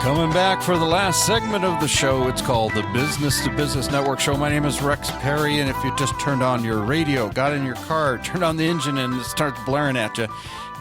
Coming back for the last segment of the show. It's called the Business to Business Network Show. My name is Rex Parry, and if you just turned on your radio, got in your car, turned on the engine, and it starts blaring at you,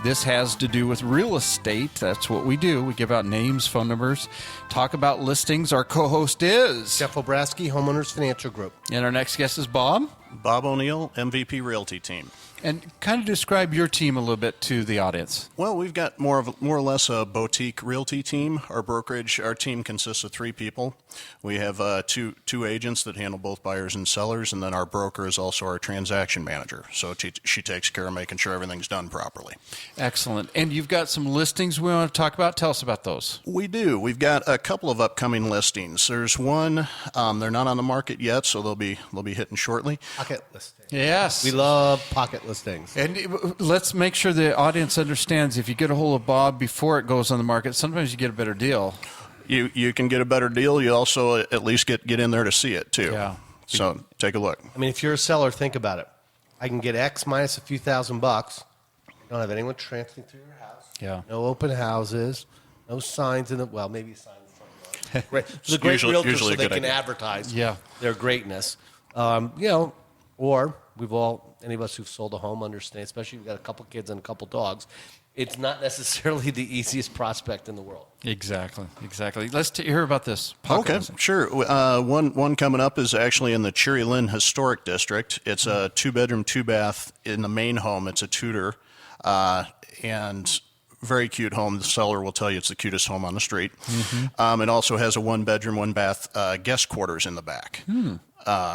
this has to do with real estate. That's what we do. We give out names, phone numbers, talk about listings. Our co-host is Jeff Obrasky, Homeowners Financial Group. And our next guest is Bob. Bob O'Neill, MVP Realty Team. And kind of describe your team a little bit to the audience. Well, we've got more or less a boutique realty team. Our brokerage, our team consists of 3 people. We have two agents that handle both buyers and sellers, and then our broker is also our transaction manager. So she takes care of making sure everything's done properly. Excellent. And you've got some listings we want to talk about. Tell us about those. We do. We've got a couple of upcoming listings. There's one, they're not on the market yet, so they'll be hitting shortly. Pocket listings. Yes. We love pocket listings. And let's make sure the audience understands, if you get a hold of Bob before it goes on the market, sometimes you get a better deal. You can get a better deal. You also at least get in there to see it, too. Yeah. So take a look. I mean, if you're a seller, think about it. I can get X minus a few $1,000. You don't have anyone tramping through your house. Yeah. No open houses. No signs in the, well, maybe a sign in the front yard. Great. The great realtors usually so a they good can idea. advertise Yeah. their greatness. Or any of us who've sold a home understand, especially if you've got a couple kids and a couple dogs, it's not necessarily the easiest prospect in the world. Exactly. Let's hear about this pocket Okay, listing. sure. One coming up is actually in the Cherry Lynn Historic District. It's a 2-bedroom, 2-bath in the main home. It's a Tudor, and very cute home. The seller will tell you it's the cutest home on the street. Mm-hmm. It also has a 1-bedroom, 1-bath guest quarters in the back.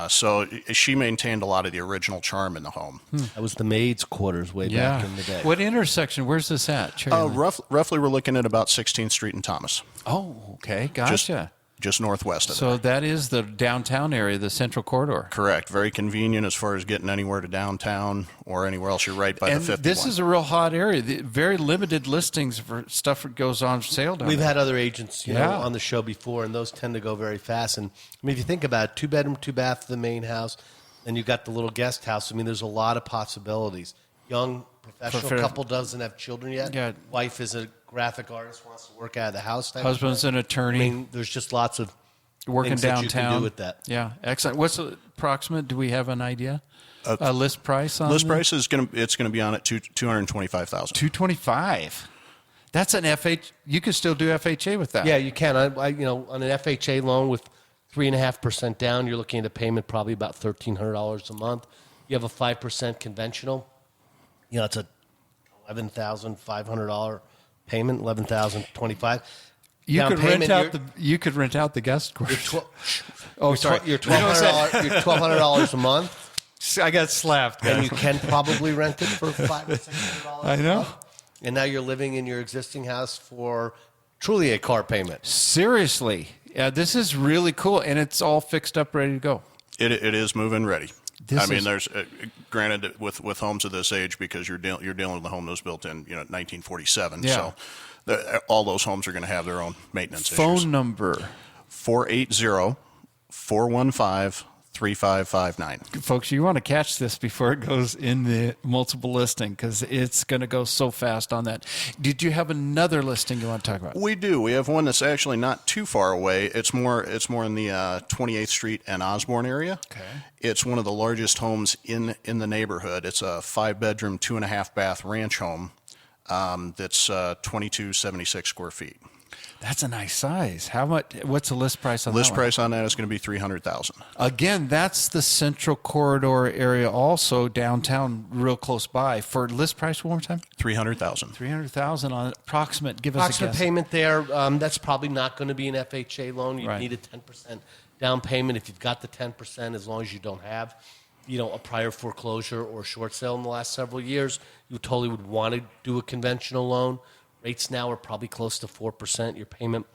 So she maintained a lot of the original charm in the home. That was the maid's quarters way back in the day. What intersection? Where's this at? Cherry Lane? Roughly, we're looking at about 16th Street and Thomas. Oh, okay. Gotcha. Just northwest of So there. that is the downtown area, the central corridor. Correct. Very convenient as far as getting anywhere to downtown or anywhere else. You're right by And the 51. this is a real hot area. Very limited listings for stuff that goes on sale down We've there. had other agents know, Yeah. on the show before, and those tend to go very fast. And I mean, if you think about it, 2-bedroom, 2-bath, the main house, and you've got the little guest house. I mean, there's a lot of possibilities. Young professional couple doesn't have children yet. Yeah. Wife is a graphic artist, wants to work out of the house. type of Husband's thing. an attorney. I mean, there's just lots of working things downtown. that you can do with that. Yeah, excellent. What's the approximate? Do we have an idea? A list price on List this? price is going to be on at $225,000. $225,000. That's an FH. You can still do FHA with that. Yeah, you can. On an FHA loan with 3.5% down, you're looking at a payment probably about $1,300 a month. You have a 5% conventional. It's a $11,500 payment, $11,025. You Down could payment, rent out the guest quarters. You're $1,200 a month, I got slapped. and you can probably rent it for $500 or $600. I know. a month. And now you're living in your existing house for truly a car payment. Seriously, yeah, this is really cool, and it's all fixed up, ready to go. It is move-in ready. This is- there's granted with homes of this age, because you're dealing with a home that was built in 1947. Yeah. So all those homes are going to have their own maintenance Phone issues. number. 480-415-3559. Folks, you want to catch this before it goes in the multiple listing, because it's going to go so fast on that. Did you have another listing you want to talk about? We do. We have one that's actually not too far away. It's more in the 28th Street and Osborne area. Okay. It's one of the largest homes in the neighborhood. It's a 5-bedroom, 2.5-bath ranch home that's 2276 square feet. That's a nice size. How much? What's the list price on List that price on that is going to be $300,000. Again, that's the central corridor area, also downtown, real close by. For list price, one more time. $300,000. $300,000 on approximate. Give us a Approximate guess. payment there. That's probably not going to be an FHA loan. You Right. need a 10% down payment. If you've got the 10%, as long as you don't have, a prior foreclosure or short sale in the last several years, you totally would want to do a conventional loan. Rates now are probably close to 4%. Your payment,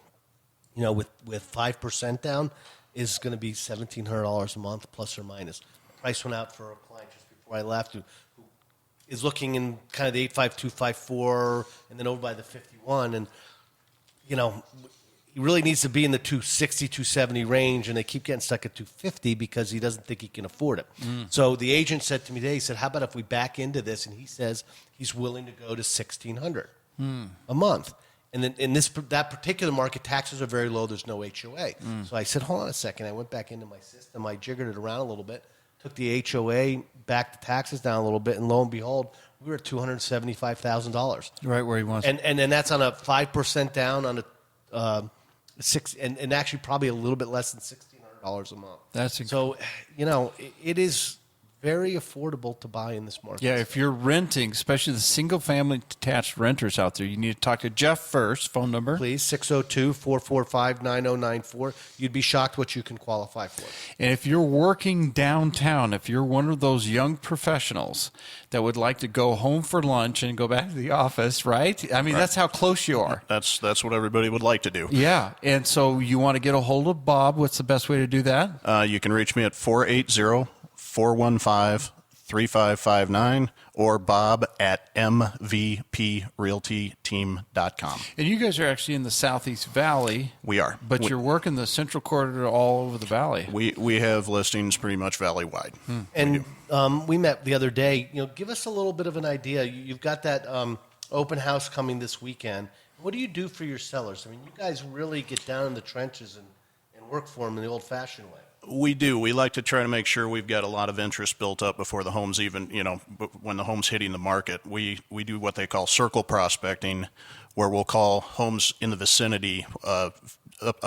with 5% down, is going to be $1,700 a month, plus or minus. The price went out for a client just before I left who is looking in kind of the 85254 and then over by the 51, and he really needs to be in the 260, 270 range, and they keep getting stuck at 250 because he doesn't think he can afford it. So the agent said to me today, he said, how about if we back into this? And he says he's willing to go to $1,600 a month. And then in that particular market, taxes are very low. There's no HOA. So I said, hold on a second. I went back into my system. I jiggered it around a little bit, took the HOA, backed the taxes down a little bit, and lo and behold, we were at $275,000. Right where he wants. And then that's on a 5% down on a and actually probably a little bit less than $1,600 a month. That's so it is very affordable to buy in this market. Yeah, if you're renting, especially the single-family detached renters out there, you need to talk to Jeff first. Phone number? Please, 602-445-9094. You'd be shocked what you can qualify for. And if you're working downtown, if you're one of those young professionals that would like to go home for lunch and go back to the office, right? I mean, that's how close you are. That's what everybody would like to do. Yeah, and so you want to get a hold of Bob. What's the best way to do that? You can reach me at 480-415-3559 or Bob at mvprealtyteam.com. And you guys are actually in the Southeast Valley. We are. But you're working the Central Corridor all over the valley. We have listings pretty much valley-wide. And we met the other day. Give us a little bit of an idea. You've got that open house coming this weekend. What do you do for your sellers? I mean, you guys really get down in the trenches and work for them in the old-fashioned way. We do. We like to try to make sure we've got a lot of interest built up before the home's even, when the home's hitting the market. We do what they call circle prospecting, where we'll call homes in the vicinity, up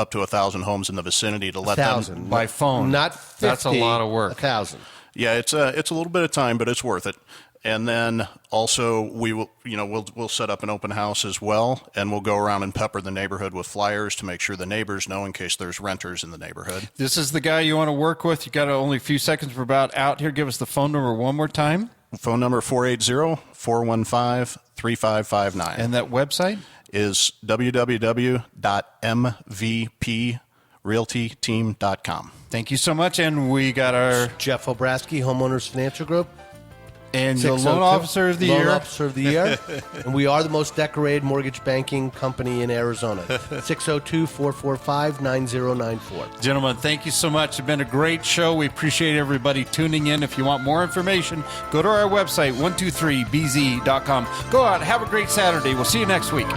to 1,000 homes in the vicinity to let 1,000 them by phone. Not 50, that's a lot of work. 1,000. Yeah, it's a little bit of time, but it's worth it. And then also we will, we'll set up an open house as well, and we'll go around and pepper the neighborhood with flyers to make sure the neighbors know in case there's renters in the neighborhood. This is the guy you want to work with. You got only a few seconds. We're about out here. Give us the phone number one more time. Phone number 480-415-3559. And that website is www.mvprealtyteam.com. Thank you so much. And we got our Jeff Obrasky, Homeowners Financial Group. And the Loan Officer of the Year. Loan Officer of the Year. And we are the most decorated mortgage banking company in Arizona. 602-445-9094. Gentlemen, thank you so much. It's been a great show. We appreciate everybody tuning in. If you want more information, go to our website, 123bz.com. Go out. Have a great Saturday. We'll see you next week.